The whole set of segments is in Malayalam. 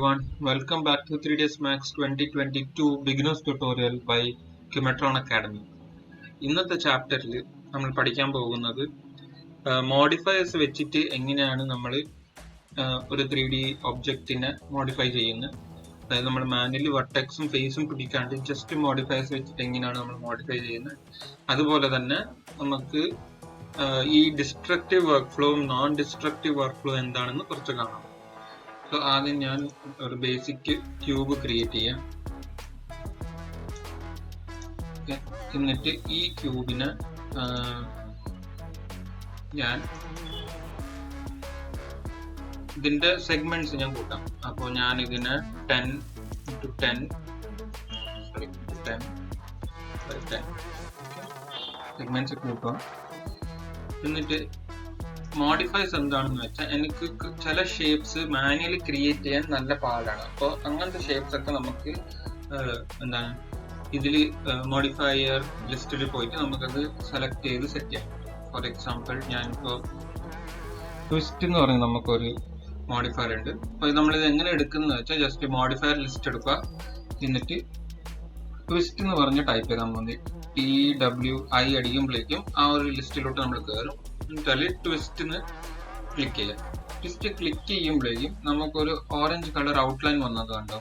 everyone, welcome back to 3ds Max 2022 Beginners Tutorial by Cumetron Academy. ഇന്നത്തെ ചാപ്റ്ററിൽ നമ്മൾ പഠിക്കാൻ പോകുന്നത് മോഡിഫയേഴ്സ് വെച്ചിട്ട് എങ്ങനെയാണ് നമ്മൾ ഒരു 3D ഒബ്ജക്റ്റിനെ മോഡിഫൈ ചെയ്യുന്നത്. അതായത് നമ്മൾ മാനുവലി വർട്ടെക്സും ഫേസും പിടിക്കാണ്ട് ജസ്റ്റ് മോഡിഫയേഴ്സ് വെച്ചിട്ട് എങ്ങനെയാണ് നമ്മൾ മോഡിഫൈ ചെയ്യുന്നത്. അതുപോലെ തന്നെ നമുക്ക് ഈ ഡിസ്ട്രക്റ്റീവ് വർക്ക് ഫ്ലോയും നോൺ ഡിസ്ട്രക്റ്റീവ് വർക്ക് ഫ്ലോ എന്താണെന്ന് കുറച്ച് കാണാം. സോ ആദ്യം ഞാൻ ഒരു ബേസിക് ക്യൂബ് ക്രിയേറ്റ് ചെയ്യാം. എന്നിട്ട് ഈ ക്യൂബിനെ ഞാൻ ഇതിന്റെ സെഗ്മെന്റ്സ് ഞാൻ കൂട്ടാം. അപ്പോൾ ഞാൻ ഇതിനെ 10 സെഗ്മെന്റ്സ് കൂട്ടാം. എന്നിട്ട് മോഡിഫൈസ് എന്താണെന്ന് വെച്ചാൽ എനിക്ക് ചില ഷേപ്സ് മാനുവലി ക്രിയേറ്റ് ചെയ്യാൻ നല്ല പാടാണ്. അപ്പോൾ അങ്ങനത്തെ ഷേപ്സ് ഒക്കെ നമുക്ക് എന്താണ് ഇതിൽ മോഡിഫയർ ലിസ്റ്റിൽ പോയിട്ട് നമുക്കത് സെലക്ട് ചെയ്ത് സെറ്റ് ചെയ്യാം. ഫോർ എക്സാമ്പിൾ ഞാനിപ്പോൾ ട്വിസ്റ്റ് എന്ന് പറയുന്നത് നമുക്കൊരു മോഡിഫയർ ഉണ്ട്. അപ്പോൾ നമ്മളിത് എങ്ങനെ എടുക്കുന്നത് വെച്ചാൽ ജസ്റ്റ് മോഡിഫയർ ലിസ്റ്റ് എടുക്കുക. എന്നിട്ട് ട്വിസ്റ്റ് എന്ന് പറഞ്ഞ് ടൈപ്പ് ചെയ്താൽ മതി. TWI അടിക്കുമ്പോഴേക്കും ആ ഒരു ലിസ്റ്റിലോട്ട് നമ്മൾ കയറും. എന്നിട്ട് ട്വിസ്റ്റ് ക്ലിക്ക് ചെയ്യാം. ട്വിസ്റ്റ് ക്ലിക്ക് ചെയ്യുമ്പോഴേക്കും നമുക്കൊരു ഓറഞ്ച് കളർ ഔട്ട്ലൈൻ വന്നത് കണ്ടോ.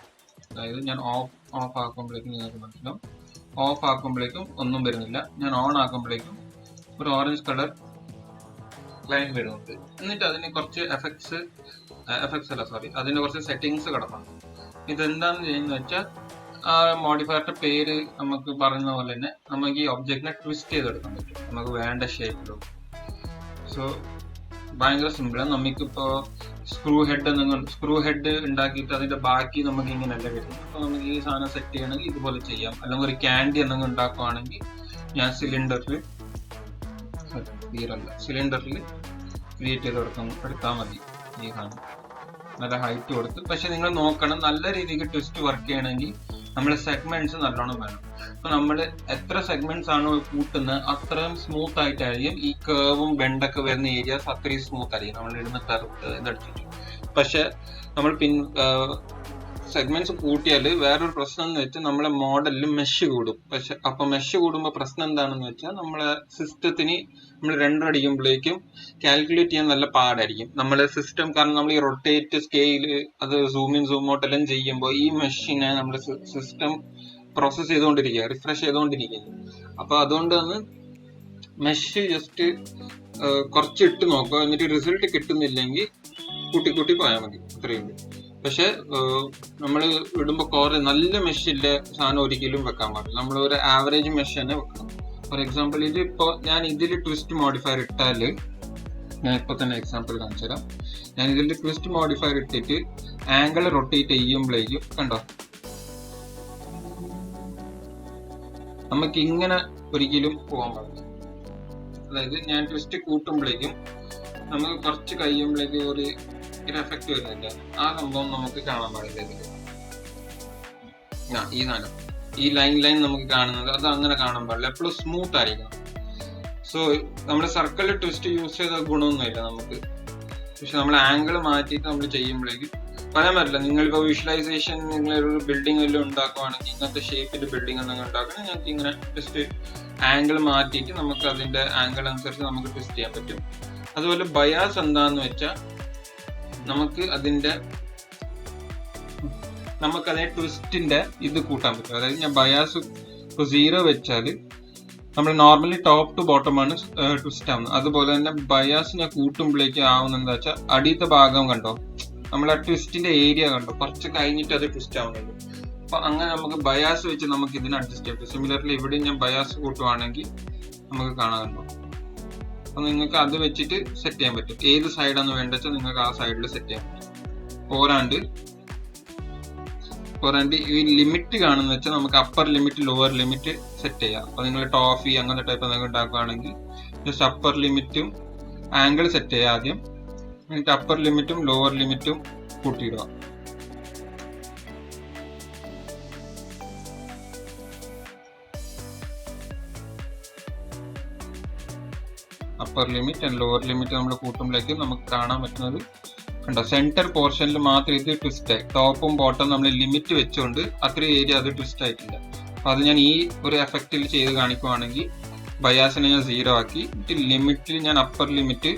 അതായത് ഞാൻ ഓഫ് ആക്കുമ്പോഴേക്കും നിങ്ങൾക്ക് മനസ്സിലാവും. ഓഫ് ആക്കുമ്പോഴേക്കും ഒന്നും വരുന്നില്ല. ഞാൻ ഓൺ ആക്കുമ്പോഴേക്കും ഒരു ഓറഞ്ച് കളർ ലൈൻ വരുന്നുണ്ട്. എന്നിട്ട് അതിന് കുറച്ച് അതിന് കുറച്ച് സെറ്റിങ്സ് കിടക്കണം. ഇതെന്താണെന്ന് ചെയ്യുന്നത് വെച്ചാൽ ആ മോഡിഫയറിന്റെ പേര് നമുക്ക് പറയുന്ന പോലെ തന്നെ നമുക്ക് ഈ ഒബ്ജക്റ്റിനെ ട്വിസ്റ്റ് ചെയ്തെടുക്കാൻ പറ്റും നമുക്ക് വേണ്ട ഷേപ്പിലും. സോ ഭയങ്കര സിമ്പിളാണ്. നമുക്കിപ്പോ സ്ക്രൂ ഹെഡ് ഉണ്ടാക്കിയിട്ട് അതിന്റെ ബാക്കി നമുക്ക് ഇങ്ങനെയല്ല വരുന്നത്. അപ്പൊ നമുക്ക് ഈ സാധനം സെറ്റ് ചെയ്യണമെങ്കിൽ ഇതുപോലെ ചെയ്യാം. അല്ലെങ്കിൽ ഒരു ക്യാൻഡി എന്തെങ്കിലും ഉണ്ടാക്കുവാണെങ്കിൽ ഞാൻ സിലിണ്ടറിൽ ക്രിയേറ്റ് ചെയ്ത് എടുത്താൽ മതി. ഈ സാധനം നല്ല ഹൈറ്റ് കൊടുത്ത്. പക്ഷെ നിങ്ങൾ നോക്കണം, നല്ല രീതിക്ക് ട്വിസ്റ്റ് വർക്ക് ചെയ്യണമെങ്കിൽ നമ്മുടെ സെഗ്മെന്റ്സ് നല്ലോണം വേണം. അപ്പൊ നമ്മൾ എത്ര സെഗ്മെന്റ്സ് ആണോ കൂട്ടുന്നത് അത്രയും സ്മൂത്ത് ആയിട്ടായിരിക്കും ഈ കേർവും ബെൻഡൊക്കെ വരുന്ന ഏരിയാസ് അത്രയും സ്മൂത്ത് ആയിരിക്കും നമ്മൾ ഇടുന്ന ഇതടിച്ചിട്ട്. പക്ഷെ നമ്മൾ സെഗ്മെന്റ്സ് കൂട്ടിയാൽ വേറൊരു പ്രശ്നം എന്ന് വെച്ചാൽ നമ്മളെ മോഡലിൽ മെഷ് കൂടും. പക്ഷെ അപ്പൊ മെഷ് കൂടുമ്പോൾ പ്രശ്നം എന്താണെന്ന് വെച്ചാൽ നമ്മളെ സിസ്റ്റത്തിന് നമ്മൾ റെൻഡർ അടിക്കുമ്പോഴേക്കും കാൽക്കുലേറ്റ് ചെയ്യാൻ നല്ല പാടായിരിക്കും നമ്മളെ സിസ്റ്റം. കാരണം നമ്മൾ ഈ റൊട്ടേറ്റ് സ്കെയില് അത് സൂം ഇൻ സൂം ഔട്ട് എല്ലാം ചെയ്യുമ്പോൾ ഈ മെഷിനെ നമ്മുടെ സിസ്റ്റം പ്രോസസ് ചെയ്തുകൊണ്ടിരിക്കുക, റിഫ്രഷ് ചെയ്തുകൊണ്ടിരിക്കുന്നത്. അപ്പൊ അതുകൊണ്ട് തന്നെ മെഷ് ജസ്റ്റ് കുറച്ച് ഇട്ട് നോക്കുക. എന്നിട്ട് റിസൾട്ട് കിട്ടുന്നില്ലെങ്കിൽ കൂട്ടി പോയാൽ മതി, അത്രയും. പക്ഷെ നമ്മൾ ഇടുമ്പോൾ കുറെ നല്ല മെഷിന്റെ സാധനം ഒരിക്കലും വെക്കാൻ പാടില്ല. നമ്മൾ ഒരു ആവറേജ് മെഷ് തന്നെ വെക്കണം. ഫോർ എക്സാമ്പിൾ ഇതിപ്പോ ഞാൻ ഇതിൽ ട്വിസ്റ്റ് മോഡിഫയർ ഇട്ടാല്, ഞാൻ ഇപ്പൊ തന്നെ എക്സാമ്പിൾ കാണിച്ചു തരാം. ഞാൻ ഇതിൽ ട്വിസ്റ്റ് മോഡിഫയർ ഇട്ടിട്ട് ആംഗിൾ റൊട്ടേറ്റ് ചെയ്യുമ്പോഴേക്കും കണ്ടോ നമുക്ക് ഇങ്ങനെ ഒരിക്കലും പോകാൻ പാടില്ല. അതായത് ഞാൻ ട്വിസ്റ്റ് കൂട്ടുമ്പോഴേക്കും നമുക്ക് കുറച്ച് കഴിയുമ്പോഴേക്കും ഒരു എഫക്ട് വരുന്നില്ല. ആ സംഭവം നമുക്ക് കാണാൻ പാടില്ല. ഇതില് ഈ സാധനം ഈ ലൈൻ നമുക്ക് കാണുന്നത് അത് അങ്ങനെ കാണാൻ പാടില്ല. എപ്പോഴും സ്മൂത്ത് ആയിരിക്കണം. സോ നമ്മുടെ സർക്കിളിൽ ട്വിസ്റ്റ് യൂസ് ചെയ്ത ഗുണമൊന്നുമില്ല നമുക്ക്. പക്ഷെ നമ്മൾ ആംഗിൾ മാറ്റിയിട്ട് നമ്മൾ ചെയ്യുമ്പോഴേക്കും പറയാൻ പറ്റില്ല. നിങ്ങളിപ്പോ വിഷ്വലൈസേഷൻ നിങ്ങളൊരു ബിൽഡിംഗ് എല്ലാം ഉണ്ടാക്കുവാണെങ്കിൽ, ഇങ്ങനത്തെ ഷേപ്പിൽ ബിൽഡിംഗ് എന്തെങ്കിലും ഉണ്ടാക്കുകയാണെങ്കിൽ ഞങ്ങൾക്ക് ഇങ്ങനെ ജസ്റ്റ് ആംഗിൾ മാറ്റിയിട്ട് നമുക്ക് അതിന്റെ ആംഗിൾ അനുസരിച്ച് നമുക്ക് ട്വിസ്റ്റ് ചെയ്യാൻ പറ്റും. അതുപോലെ ബയാസ് എന്താന്ന് വെച്ചാൽ നമുക്കതിന്റെ ട്വിസ്റ്റിന്റെ ഇത് കൂട്ടാൻ പറ്റും. അതായത് ഞാൻ ബയാസ് 0 വെച്ചാല് നമ്മൾ നോർമലി ടോപ്പ് ടു ബോട്ടം ആണ് ട്വിസ്റ്റ് ആവുന്നത്. അതുപോലെ തന്നെ ബയാസ് ഞാൻ കൂട്ടുമ്പോഴേക്ക് ആവുന്നത് എന്താ വെച്ചാൽ അടിയത്തെ ഭാഗം കണ്ടോ, നമ്മൾ ആ ട്വിസ്റ്റിന്റെ ഏരിയ കണ്ടോ, കുറച്ച് കഴിഞ്ഞിട്ട് അത് ട്വിസ്റ്റ് ആവുന്നുണ്ട്. അപ്പൊ അങ്ങനെ നമുക്ക് ബയാസ് വെച്ച് നമുക്ക് ഇതിനെ അഡ്ജസ്റ്റ് ചെയ്യാം. സിമിലർലി ഇവിടെ ഞാൻ ബയാസ് കൂട്ടുവാണെങ്കിൽ നമുക്ക് കാണാറുണ്ടോ. അപ്പൊ നിങ്ങൾക്ക് അത് വെച്ചിട്ട് സെറ്റ് ചെയ്യാൻ പറ്റും. ഏത് സൈഡാണ് വേണ്ടത് വെച്ചാൽ നിങ്ങൾക്ക് ആ സൈഡിൽ സെറ്റ് ചെയ്യാൻ പറ്റും. പോരാണ്ട് ഈ ലിമിറ്റ് കാണുന്ന വെച്ചാൽ നമുക്ക് upper limit lower limit set ചെയ്യാം. അപ്പൊ നിങ്ങൾ ടോഫി അങ്ങനത്തെ ടൈപ്പ് എന്തെങ്കിലും ഉണ്ടാക്കുകയാണെങ്കിൽ ജസ്റ്റ് അപ്പർ ലിമിറ്റും ആംഗിൾ സെറ്റ് ചെയ്യാം ആദ്യം. എന്നിട്ട് അപ്പർ ലിമിറ്റും ലോവർ ലിമിറ്റും കൂട്ടിയിടുക. Upper limit and lower limit നമ്മൾ കൂട്ടുമ്പോഴേക്കും നമുക്ക് കാണാൻ പറ്റുന്നത് കണ്ടോ, സെന്റർ പോർഷനിൽ മാത്രം ഇത് ട്വിസ്റ്റ് ആയി. ടോപ്പും ബോട്ടം നമ്മൾ ലിമിറ്റ് വെച്ചുകൊണ്ട് അത്രയും ഏരിയ അത് ട്വിസ്റ്റ് ആയിട്ടില്ല. അപ്പൊ അത് ഞാൻ ഈ ഒരു എഫക്റ്റിൽ ചെയ്ത് കാണിക്കുവാണെങ്കിൽ ബയാസിനെ ഞാൻ 0 ആക്കി, ലിമിറ്റിൽ ഞാൻ അപ്പർ ലിമിറ്റ്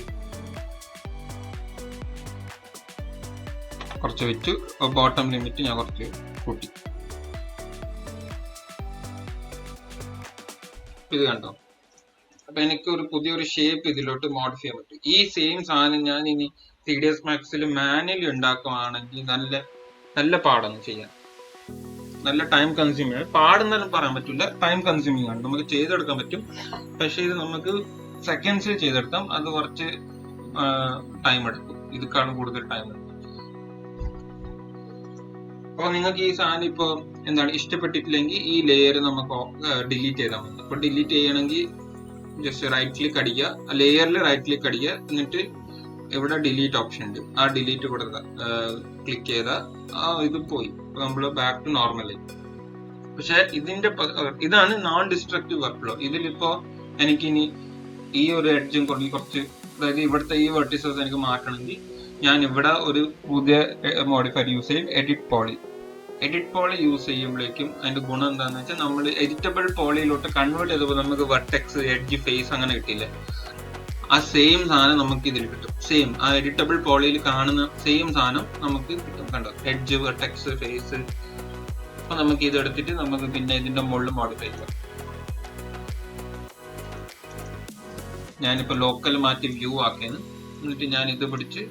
കുറച്ച് വെച്ചു, ബോട്ടം ലിമിറ്റ് ഞാൻ കുറച്ച് കൂട്ടി. ഇത് കണ്ടോ, അപ്പൊ എനിക്ക് ഒരു പുതിയൊരു ഷേപ്പ് ഇതിലോട്ട് മോഡിഫൈ ചെയ്യാൻ പറ്റും. ഈ സെയിം സാധനം ഞാൻ ഇനി 3ds Maxൽ മാനുവലി ഉണ്ടാക്കുവാണെങ്കിൽ നല്ല പാടൊന്നും ചെയ്യാൻ, നല്ല ടൈം കൺസ്യൂമിങ് ആണ്. പാടുന്നാലും പറയാൻ പറ്റില്ല, ടൈം കൺസ്യൂമിങ് ആണ്. നമുക്ക് ചെയ്തെടുക്കാൻ പറ്റും, പക്ഷെ ഇത് നമുക്ക് സെക്കൻഡ്സിൽ ചെയ്തെടുക്കാം. അത് കുറച്ച് ടൈം എടുക്കും, ഇതിക്കാളും കൂടുതൽ ടൈം എടുക്കും. അപ്പൊ നിങ്ങൾക്ക് ഈ സാധനം ഇപ്പൊ എന്താണ് ഇഷ്ടപ്പെട്ടിട്ടില്ലെങ്കിൽ ഈ ലെയർ നമുക്ക് ഡിലീറ്റ് ചെയ്താൽ മതി. അപ്പൊ ഡിലീറ്റ് ചെയ്യണമെങ്കിൽ ജസ്റ്റ് റൈറ്റ് ക്ലിക്ക് അടിക്കുക, ലെയറിൽ റൈറ്റ് ക്ലിക്ക് അടിക്കുക, എന്നിട്ട് ഇവിടെ ഡിലീറ്റ് ഓപ്ഷൻ ഉണ്ട്, ആ ഡിലീറ്റ് കൊടുക്കുക, ക്ലിക്ക് ചെയ്താൽ ഇത് പോയി, നമ്മൾ ബാക്ക് ടു നോർമലി. പക്ഷെ ഇതാണ് നോൺ ഡിസ്ട്രക്റ്റീവ് വർക്ക് ഫ്ലോ. ഇതിലിപ്പോ എനിക്കിനി ഈ ഒരു എഡ്ജും കുറച്ച്, അതായത് ഇവിടുത്തെ ഈ വെർട്ടിസസ് എനിക്ക് മാറ്റണമെങ്കിൽ ഞാൻ ഇവിടെ ഒരു പുതിയ മോഡിഫയർ യൂസ് ചെയ്യും, എഡിറ്റ് പോളി യൂസ് ചെയ്യുമ്പോഴേക്കും അതിന്റെ ഗുണം എന്താണെന്ന് വെച്ചാൽ നമ്മൾ എഡിറ്റബിൾ പോളിയിലോട്ട് കൺവേർട്ട് ചെയ്തപ്പോൾ നമുക്ക് വെർട്ടെക്സ്, എഡ്ജ്, ഫേസ് അങ്ങനെ കിട്ടില്ല. ആ സെയിം സാധനം നമുക്ക് ഇതിൽ കിട്ടും. സെയിം ആ എഡിറ്റബിൾ പോളിയിൽ കാണുന്ന സെയിം സാധനം നമുക്ക് കിട്ടും. കണ്ടോ, എഡ്ജ്, വെർട്ടെക്സ്, ഫേസ്. അപ്പൊ നമുക്ക് ഇത് എടുത്തിട്ട് നമുക്ക് പിന്നെ ഇതിന്റെ മുകളിൽ മോഡിഫൈ ചെയ്യാം. ഞാനിപ്പോ ലോക്കൽ മാറ്റി വ്യൂ ആക്കിയത്, എന്നിട്ട് ഞാൻ ഇത് പിടിച്ച്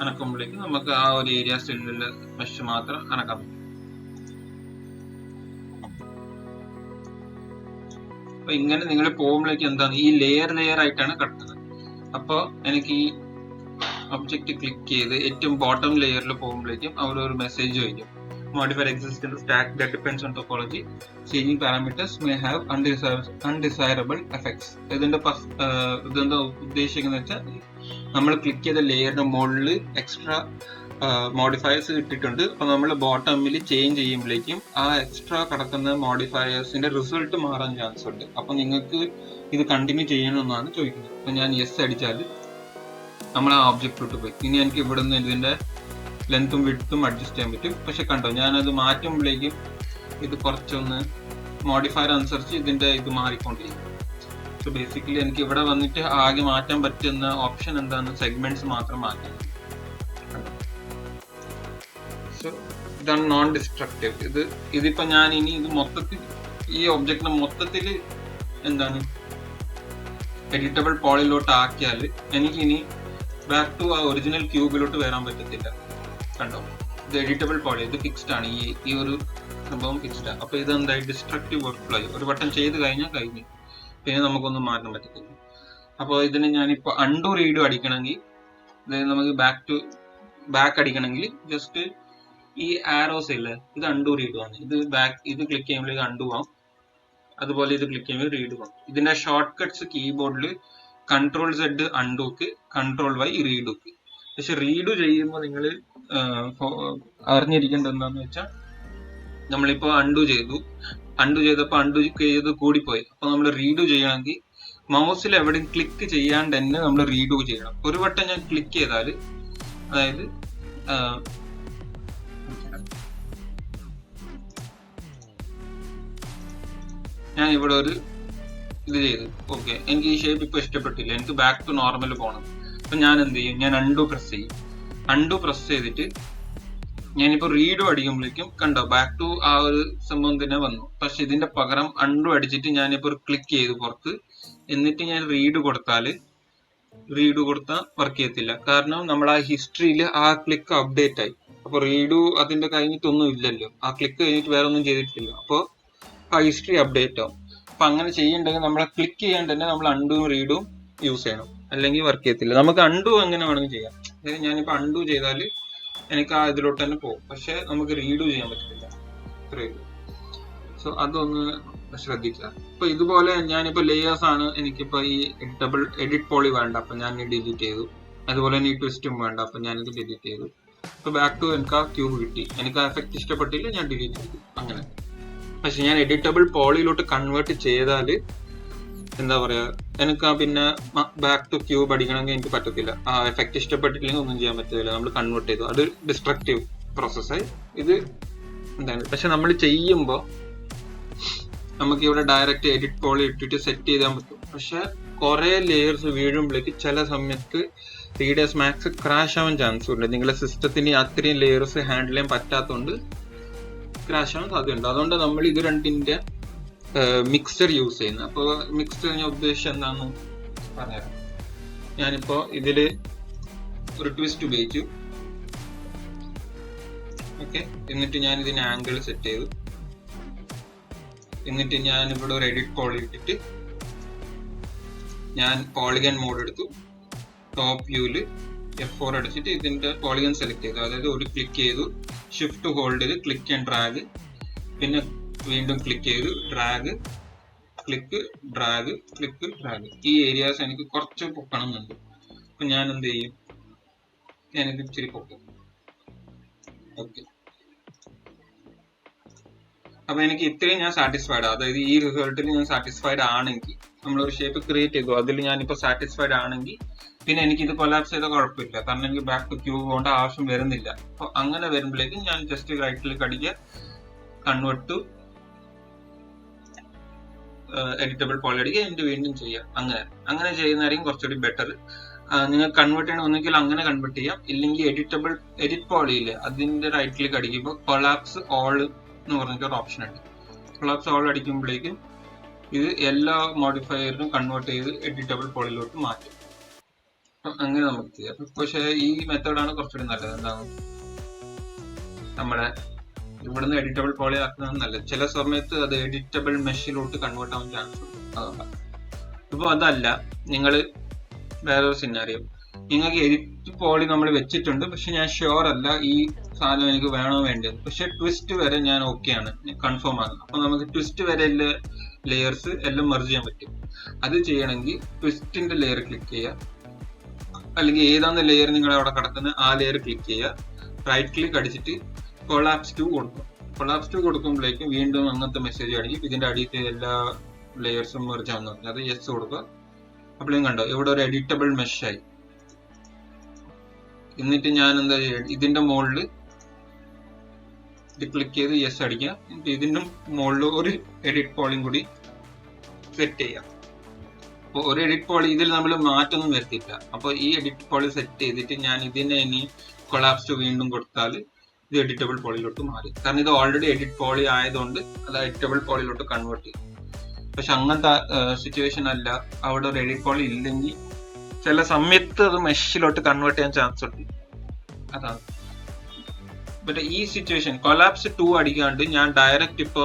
അനക്കുമ്പോഴേക്കും നമുക്ക് ആ ഒരു ഏരിയ സ്റ്റിലുള്ള മെഷ് മാത്രം അനക്കാൻ പറ്റും. അപ്പൊ ഇങ്ങനെ നിങ്ങൾ പോകുമ്പോഴേക്കും എന്താണ്, ഈ ലെയർ ആയിട്ടാണ് കിടക്കുന്നത്. അപ്പൊ എനിക്ക് ഈ ഒബ്ജക്റ്റ് ക്ലിക്ക് ചെയ്ത് ഏറ്റവും ബോട്ടം ലെയറിൽ പോകുമ്പോഴേക്കും അവർ ഒരു മെസ്സേജ് വയ്ക്കും, modifier exist in the stack that depends on topology, changing parameters may have undesirable effects. ഇതെന്താ ഉദ്ദേശിക്കുന്നത് വെച്ചാൽ നമ്മൾ ക്ലിക്ക് ചെയ്ത ലെയറിന്റെ മുകളിൽ എക്സ്ട്രാ മോഡിഫയേഴ്സ് ഇട്ടിട്ടുണ്ട്. അപ്പൊ നമ്മൾ ബോട്ടമിൽ ചേഞ്ച് ചെയ്യുമ്പോഴേക്കും ആ എക്സ്ട്രാ കിടക്കുന്ന മോഡിഫയേഴ്സിന്റെ റിസൾട്ട് മാറാൻ ചാൻസ് ഉണ്ട്. അപ്പൊ നിങ്ങൾക്ക് ഇത് കണ്ടിന്യൂ ചെയ്യണമെന്നാണ് ചോദിക്കുന്നത്. അപ്പൊ ഞാൻ യെസ് അടിച്ചാൽ നമ്മൾ ആ ഒബ്ജക്റ്റിലോട്ട് പോയി. ഇനി എനിക്ക് ഇവിടെ നിന്ന് ഇതിന്റെ ലെങ്ത്തും വിഡ്ത്തും അഡ്ജസ്റ്റ് ചെയ്യാൻ പറ്റും. പക്ഷെ കണ്ടോ, ഞാനത് മാറ്റുമ്പോഴേക്കും ഇത് കുറച്ചൊന്ന് മോഡിഫയർ അനുസരിച്ച് ഇതിന്റെ ഇത് മാറിക്കൊണ്ടിരിക്കും. സോ ബേസിക്കലി എനിക്ക് ഇവിടെ വന്നിട്ട് ആകെ മാറ്റാൻ പറ്റുന്ന ഓപ്ഷൻ എന്താണ്, സെഗ്മെന്റ്സ് മാത്രം മാറ്റാൻ. സോ ഇതാണ് നോൺ ഡിസ്ട്രക്റ്റീവ്. ഇതിപ്പോ ഞാൻ ഇനി ഇത് മൊത്തത്തിൽ ഈ ഒബ്ജക്റ്റിനെ മൊത്തത്തിൽ എന്താണ് എഡിറ്റബിൾ പോളിലോട്ട് ആക്കിയാൽ എനിക്ക് ഇനി ബാക്ക് ടു ആ ഒറിജിനൽ ക്യൂബിലോട്ട് വരാൻ പറ്റത്തില്ല. കണ്ടോ, ഇത് എഡിറ്റബിൾ പോളി, ഇത് ഫിക്സ്ഡ് ആണ്, ഈ ഒരു സംഭവം ഫിക്സ്ഡ് ആണ്. അപ്പൊ ഇത് എന്തായി ഡിസ്ട്രക്റ്റീവ് വർക്ക് ഫ്ലോ, ഒരു വട്ടം ചെയ്ത് കഴിഞ്ഞാൽ കഴിഞ്ഞു, പിന്നെ നമുക്കൊന്നും മാറ്റാൻ പറ്റത്തില്ല. അപ്പോൾ ഇതിന് ഞാനിപ്പോ അൺഡു റീഡു അടിക്കണമെങ്കിൽ, നമുക്ക് ബാക്ക് അടിക്കണമെങ്കിൽ ജസ്റ്റ് ഈ ആരോസ് ഇല്ലേ, ഇത് അൺഡു റീഡു ആണ്. ഇത് ക്ലിക്ക് ചെയ്യുമ്പോൾ അൺഡു ആവും, അതുപോലെ ഇത് ക്ലിക്ക് ചെയ്യുമ്പോൾ റീഡു ആവും. ഇതിന്റെ ഷോർട്ട് കട്ട്സ് കീബോർഡിൽ Ctrl+Z അൺഡുക്ക്, Ctrl+Y റീഡുക്ക്. പക്ഷെ റീഡു ചെയ്യുമ്പോൾ നിങ്ങൾ അറിഞ്ഞിരിക്കേണ്ടത് എന്താന്ന് വെച്ചാൽ, നമ്മളിപ്പോ അൺഡു ചെയ്തപ്പോൾ അൺഡു ചെയ്ത് കൂടിപ്പോയി. അപ്പൊ നമ്മൾ റീഡു ചെയ്യണമെങ്കിൽ മൗസിൽ എവിടെയും ക്ലിക്ക് ചെയ്യാണ്ട് തന്നെ നമ്മൾ റീഡു ചെയ്യണം. ഒരു വട്ടം ഞാൻ ക്ലിക്ക് ചെയ്താൽ, അതായത് ഞാൻ ഇവിടെ ഒരു ഇത് ചെയ്തു, ഓക്കെ, എനിക്ക് ഈ ഷേപ്പ് ഇപ്പൊ ഇഷ്ടപ്പെട്ടില്ല, എനിക്ക് ബാക്ക് ടു നോർമൽ പോകണം. അപ്പൊ ഞാൻ എന്ത് ചെയ്യും, ഞാൻ അൺഡു പ്രസ് ചെയ്യും. അൺഡു പ്രസ് ചെയ്തിട്ട് ഞാനിപ്പോ റീഡു അടിക്കുമ്പോഴേക്കും കണ്ടോ ബാക്ക് ടു ആ ഒരു സംഭവം തന്നെ വന്നു. പക്ഷെ ഇതിന്റെ പകരം അൺഡു അടിച്ചിട്ട് ഞാനിപ്പോ ക്ലിക്ക് ചെയ്തു പുറത്ത്, എന്നിട്ട് ഞാൻ റീഡു കൊടുത്താൽ വർക്ക് ചെയ്യത്തില്ല. കാരണം നമ്മൾ ആ ഹിസ്റ്ററിയിൽ ആ ക്ലിക്ക് അപ്ഡേറ്റ് ആയി. അപ്പൊ റീഡു അതിന്റെ കഴിഞ്ഞിട്ടൊന്നും ഇല്ലല്ലോ, ആ ക്ലിക്ക് കഴിഞ്ഞിട്ട് വേറെ ഒന്നും ചെയ്തിട്ടില്ല. അപ്പൊ ആ ഹിസ്റ്ററി അപ്ഡേറ്റ് ആവും. അപ്പൊ അങ്ങനെ ചെയ്യണ്ടെങ്കിൽ നമ്മളെ ക്ലിക്ക് ചെയ്യാണ്ട് തന്നെ നമ്മൾ അൺഡുവും റീഡും യൂസ് ചെയ്യണം, അല്ലെങ്കിൽ വർക്ക് ചെയ്യത്തില്ല. നമുക്ക് അൺഡു എങ്ങനെ വേണമെങ്കിൽ ചെയ്യാം. അതായത് ഞാനിപ്പോ അൺഡു ചെയ്താൽ എനിക്ക് ആ ഇതിലോട്ട് തന്നെ പോകും, പക്ഷെ നമുക്ക് റീഡു ചെയ്യാൻ പറ്റത്തില്ല. സോ അതൊന്ന് ശ്രദ്ധിക്കുക. ഇപ്പൊ ഇതുപോലെ ഞാനിപ്പോ ലേയേഴ്സ് ആണ്, എനിക്കിപ്പോ ഈ എഡിറ്റ് പോളി വേണ്ട, അപ്പൊ ഞാൻ ഡിലീറ്റ് ചെയ്തു. അതുപോലെ തന്നെ ഈ ട്വിസ്റ്റും വേണ്ട, അപ്പൊ ഞാനിത് ഡിലീറ്റ് ചെയ്തു. അപ്പൊ ബാക്ക് ടു എനിക്ക് ആ ക്യൂബ് കിട്ടി. എനിക്ക് ആ എഫക്ട് ഇഷ്ടപ്പെട്ടില്ല, ഞാൻ ഡിലീറ്റ് ചെയ്തു. അങ്ങനെ. പക്ഷെ ഞാൻ എഡിറ്റബിൾ പോളിയിലോട്ട് കൺവേർട്ട് ചെയ്താൽ എന്താ പറയാ, എനിക്ക് പിന്നെ ബാക്ക് ടു ക്യൂബ് അടിക്കണമെങ്കിൽ എനിക്ക് പറ്റത്തില്ല. ആ എഫക്റ്റ് ഇഷ്ടപ്പെട്ടില്ലെങ്കിൽ ഒന്നും ചെയ്യാൻ പറ്റില്ല. നമ്മൾ കൺവേർട്ട് ചെയ്തു, അത് ഡിസ്ട്രക്റ്റീവ് പ്രോസസ്സായി. ഇത് എന്താണ്, പക്ഷെ നമ്മൾ ചെയ്യുമ്പോൾ നമുക്ക് ഇവിടെ ഡയറക്റ്റ് എഡിറ്റ് പോളി ഇട്ടിട്ട് സെറ്റ് ചെയ്യാൻ പറ്റും. പക്ഷെ കുറെ ലേയേഴ്സ് വീഴുമ്പോഴേക്ക് ചില സമയത്ത് 3ds Max ക്രാഷ് ആവാൻ ചാൻസ് ഉണ്ട്. നിങ്ങളുടെ സിസ്റ്റത്തിന് അത്രയും ലേയേഴ്സ് ഹാൻഡിൽ ചെയ്യാൻ പറ്റാത്തതുകൊണ്ട് ക്രാഷ് ആവാൻ സാധ്യതയുണ്ട്. അതുകൊണ്ട് നമ്മൾ ഇത് രണ്ടിന്റെ മിക്സ്ചർ യൂസ് ചെയ്യുന്നത്. അപ്പോൾ മിക്സ്ചർ ഞാൻ ഉദ്ദേശിച്ചത് എന്താണെന്ന് പറയാം. ഞാനിപ്പോ ഇതില് ഒരു ട്വിസ്റ്റ് ഉപയോഗിച്ചു. ഓക്കെ, എന്നിട്ട് ഞാൻ ഇതിന് ആംഗിൾ സെറ്റ് ചെയ്തു. എന്നിട്ട് ഞാൻ ഇവിടെ ഒരു എഡിറ്റ് പോളി ഇട്ടിട്ട് ഞാൻ പോളിഗൺ മോഡ് എടുത്തു. ടോപ്പ് വ്യൂല് F4 അടിച്ചിട്ട് ഇതിന്റെ പോളിഗൺ സെലക്ട് ചെയ്തു. അതായത് ഒരു ക്ലിക്ക് ചെയ്തു, ഷിഫ്റ്റ് ഹോൾഡ് ചെയ്ത് ക്ലിക്ക് ആൻഡ് ഡ്രാഗ്, പിന്നെ വീണ്ടും ക്ലിക്ക് ചെയ്തു, drag, click, drag, click, drag. ഈ ഏരിയാസ് എനിക്ക് കുറച്ച് പൊക്കണം എന്നുണ്ട്. അപ്പൊ ഞാൻ എന്ത് ചെയ്യും, ഞാനിത് ഇച്ചിരി പൊക്കും. ഓക്കെ, അപ്പൊ എനിക്ക് ഇത്രയും ഞാൻ സാറ്റിസ്ഫൈഡ്, അതായത് ഈ റിസൾട്ടിൽ ഞാൻ സാറ്റിസ്ഫൈഡ് ആണെങ്കിൽ, നമ്മളൊരു ഷേപ്പ് ക്രിയേറ്റ് ചെയ്തു, അതിൽ ഞാനിപ്പോ സാറ്റിസ്ഫൈഡ് ആണെങ്കിൽ പിന്നെ എനിക്ക് ഇത് കൊലാപ്സ് ചെയ്ത കുഴപ്പമില്ല. കാരണം എനിക്ക് ബാക്ക് ടു ക്യൂബ് പോകേണ്ട ആവശ്യം വരുന്നില്ല. അപ്പൊ അങ്ങനെ വരുമ്പോഴേക്കും ഞാൻ ജസ്റ്റ് റൈറ്റ് ക്ലിക്ക് അടിക്കുക, കൺവേർട്ട് ടു എഡിറ്റബിൾ പോളി അടിക്കുക, എന്നിട്ട് വീണ്ടും ചെയ്യുക. അങ്ങനെ ചെയ്യുന്നതായിരിക്കും കുറച്ചുകൂടി ബെറ്റർ. നിങ്ങൾ കൺവേർട്ട് ചെയ്യണം, ഒന്നെങ്കിൽ അങ്ങനെ കൺവേർട്ട് ചെയ്യാം, ഇല്ലെങ്കിൽ എഡിറ്റ് പോളിയില്ലേ അതിന്റെ റൈറ്റ് ക്ലിക്ക് അടിക്കുമ്പോൾ കൊളാപ്സ് ഓൾ എന്ന് പറഞ്ഞിട്ടൊരു ഓപ്ഷൻ ഉണ്ട്. കൊളാപ്സ് ഓൾ അടിക്കുമ്പോഴേക്കും ഇത് എല്ലാ മോഡിഫയറിനും കൺവേർട്ട് ചെയ്ത് എഡിറ്റബിൾ പോളിയിലോട്ട് മാറ്റും. അങ്ങനെ നമുക്ക് ചെയ്യാം. പക്ഷെ ഈ മെത്തേഡാണ് കുറച്ചുകൂടി നല്ലത്. എന്താണ്, നമ്മുടെ ഇവിടുന്ന് എഡിറ്റബിൾ പോളി ആക്കുന്നതാണ് നല്ലത്. ചില സമയത്ത് അത് എഡിറ്റബിൾ മെഷിലോട്ട് കൺവേർട്ട് ആവാൻ ചാൻസ് ഉണ്ട്. അതുകൊണ്ടാണ്. ഇപ്പൊ അതല്ല, നിങ്ങൾ വേറൊരു സിനാരിയോ, നിങ്ങൾക്ക് എഡിറ്റ് പോളി നമ്മൾ വെച്ചിട്ടുണ്ട്, പക്ഷെ ഞാൻ ഷുവർ അല്ല ഈ സാധനം എനിക്ക് വേണോ വേണ്ടത്. പക്ഷെ ട്വിസ്റ്റ് വരെ ഞാൻ ഓക്കെ ആണ്, കൺഫേം ആണ്. അപ്പൊ നമുക്ക് ട്വിസ്റ്റ് വരെ ലെയേഴ്സ് എല്ലാം മെർജ് ചെയ്യാൻ പറ്റും. അത് ചെയ്യണമെങ്കിൽ ട്വിസ്റ്റിന്റെ ലെയർ ക്ലിക്ക് ചെയ്യുക, അല്ലെങ്കിൽ ഏതാന്ന് ലെയർ നിങ്ങൾ അവിടെ കിടക്കുന്ന ആ ലെയർ ക്ലിക്ക് ചെയ്യുക, റൈറ്റ് ക്ലിക്ക് അടിച്ചിട്ട് കൊളാപ്സ് ടു കൊടുക്കും. കൊളാപ്സ് ടു കൊടുക്കുമ്പോഴേക്കും വീണ്ടും അങ്ങനത്തെ മെസ്സേജ് അടിക്കും, ഇതിന്റെ അടിയത്തെ എല്ലാ ലെയേഴ്സും മെർജ് ആവുന്ന പറഞ്ഞു. അത് യെസ് കൊടുക്കുക. അപ്പോഴും കണ്ടോ ഇവിടെ ഒരു എഡിറ്റബിൾ മെഷായി. എന്നിട്ട് ഞാൻ എന്താ ചെയ്യുക, ഇതിന്റെ മുകളിൽ ഇത് ക്ലിക്ക് ചെയ്ത് യെസ് അടിക്കുക. എന്നിട്ട് ഇതിന്റെ മുകളിൽ ഒരു എഡിറ്റ് പോളിയും കൂടി സെറ്റ് ചെയ്യാം. അപ്പോൾ ഒരു എഡിറ്റ് പോളി ഇതിൽ നമ്മൾ മാറ്റൊന്നും വരുത്തില്ല. അപ്പോൾ ഈ എഡിറ്റ് പോളി സെറ്റ് ചെയ്തിട്ട് ഞാൻ ഇതിനെ ഇനി കൊളാപ്സ് ടു വീണ്ടും കൊടുത്താൽ ഇത് എഡിറ്റബിൾ പോളിയിലോട്ട് മാറി. കാരണം ഇത് ഓൾറെഡി എഡിറ്റ് പോളി ആയതുകൊണ്ട് അത് എഡിറ്റബിൾ പോളിയിലോട്ട് കൺവേർട്ട് ചെയ്യും. പക്ഷെ അങ്ങനത്തെ സിറ്റുവേഷൻ അല്ല, അവിടെ ഒരു എഡിറ്റ് പോളി ഇല്ലെങ്കിൽ ചില സമയത്ത് അത് മെഷിലോട്ട് കൺവേർട്ട് ചെയ്യാൻ ചാൻസ് ഉണ്ട്. അതാണ്. ബട്ട് ഈ സിറ്റുവേഷൻ കൊലാപ്സ് 2 അടിക്കാണ്ട് ഞാൻ ഡയറക്റ്റ് ഇപ്പോ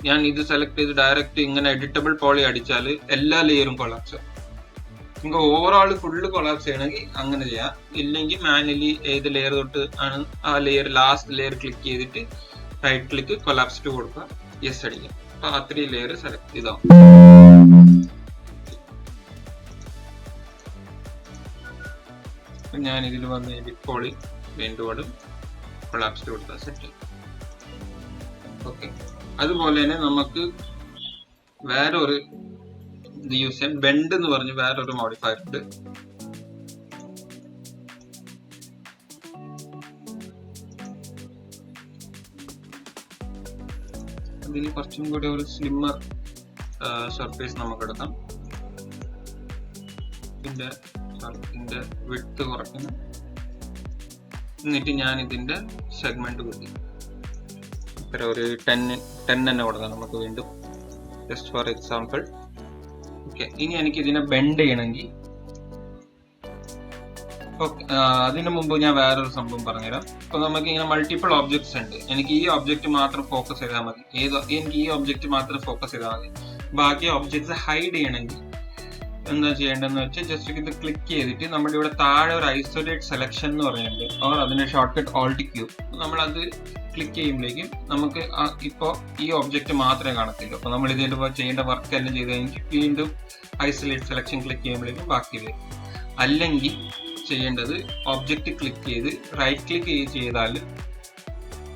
ഞാൻ ഇത് സെലക്ട് ചെയ്ത് ഡയറക്റ്റ് ഇങ്ങനെ എഡിറ്റബിൾ പോളി അടിച്ചാൽ എല്ലാ ലെയറും കൊളാപ്സ്. നിങ്ങൾക്ക് ഓവറോൾ ഫുള്ള് കൊളാപ്സ് ചെയ്യണമെങ്കിൽ അങ്ങനെ ചെയ്യാം. ഇല്ലെങ്കിൽ മാനുവലി ഏത് ലെയർ തൊട്ട് ആണ് ആ ലെയർ, ലാസ്റ്റ് ലെയർ ക്ലിക്ക് ചെയ്തിട്ട് റൈറ്റ് ക്ലിക്ക് കൊലാപ്സ് ടു കൊടുക്കുക, യെസ് അടിക്കുക. അപ്പൊ അത്രയും ലെയർ സെലക്ട് ചെയ്താവും. ഞാൻ ഇതിൽ വന്ന് എഡിറ്റ് പോളി വീണ്ടും കൊളാപ്സ് ടു കൊടുത്താൽ സെറ്റ് ചെയ്യും. ഓക്കെ, അതുപോലെ തന്നെ നമുക്ക് വേറൊരു ഇത് യൂസ് ചെയ്യാൻ, ബെൻഡ് എന്ന് പറഞ്ഞ് വേറൊരു മോഡിഫയർ ഉണ്ട്. അതിന് കുറച്ചും കൂടി ഒരു സ്ലിമ്മർ സർഫേസ് നമുക്ക് എടുക്കാം. ഇതിന്റെ വിഡ്ത്ത് കുറയ്ക്കണം. എന്നിട്ട് ഞാൻ ഇതിന്റെ സെഗ്മെന്റ് കൂട്ടി ഇത്ര ഒരു 10 തന്നെ കൊടുക്കാം നമുക്ക് വീണ്ടും, ജസ്റ്റ് ഫോർ എക്സാമ്പിൾ. ഓക്കെ, ഇനി എനിക്ക് ഇതിനെ ബെൻഡ് ചെയ്യണമെങ്കിൽ, ഓക്കെ, അതിനു മുമ്പ് ഞാൻ വേറൊരു സംഭവം പറഞ്ഞുതരാം. ഇപ്പൊ നമുക്ക് ഇങ്ങനെ മൾട്ടിപ്പിൾ ഓബ്ജക്ട്സ് ഉണ്ട്. എനിക്ക് ഈ ഒബ്ജക്റ്റ് മാത്രം ഫോക്കസ് ചെയ്താൽ മതി. എനിക്ക് ഈ ഒബ്ജക്റ്റ് മാത്രം ഫോക്കസ് ചെയ്താൽ മതി. ബാക്കി ഒബ്ജക്ട്സ് ഹൈഡ് ചെയ്യണമെങ്കിൽ എന്താ ചെയ്യേണ്ടതെന്ന് വെച്ചാൽ ജസ്റ്റ് ഇത് ക്ലിക്ക് ചെയ്തിട്ട് നമ്മുടെ ഇവിടെ താഴെ ഒരു ഐസൊലേറ്റ് സെലക്ഷൻ എന്ന് പറയുന്നുണ്ട്, ഓർ അതിന്റെ ഷോർട്ട് കട്ട് ഓൾട്ട് ക്യൂ. നമ്മൾ അത് ക്ലിക്ക് ചെയ്യുമ്പോഴേക്കും നമുക്ക് ഇപ്പോ ഈ ഒബ്ജക്റ്റ് മാത്രമേ കാണത്തില്ല. അപ്പൊ നമ്മൾ ഇതിൽ ചെയ്യേണ്ട വർക്ക് എല്ലാം ചെയ്ത് കഴിഞ്ഞിട്ട് വീണ്ടും ഐസൊലേറ്റ് സെലക്ഷൻ ക്ലിക്ക് ചെയ്യുമ്പോഴേക്കും ബാക്കി വരും. അല്ലെങ്കിൽ ചെയ്യേണ്ടത് ഒബ്ജക്റ്റ് ക്ലിക്ക് ചെയ്ത് റൈറ്റ് ക്ലിക്ക് ചെയ്താൽ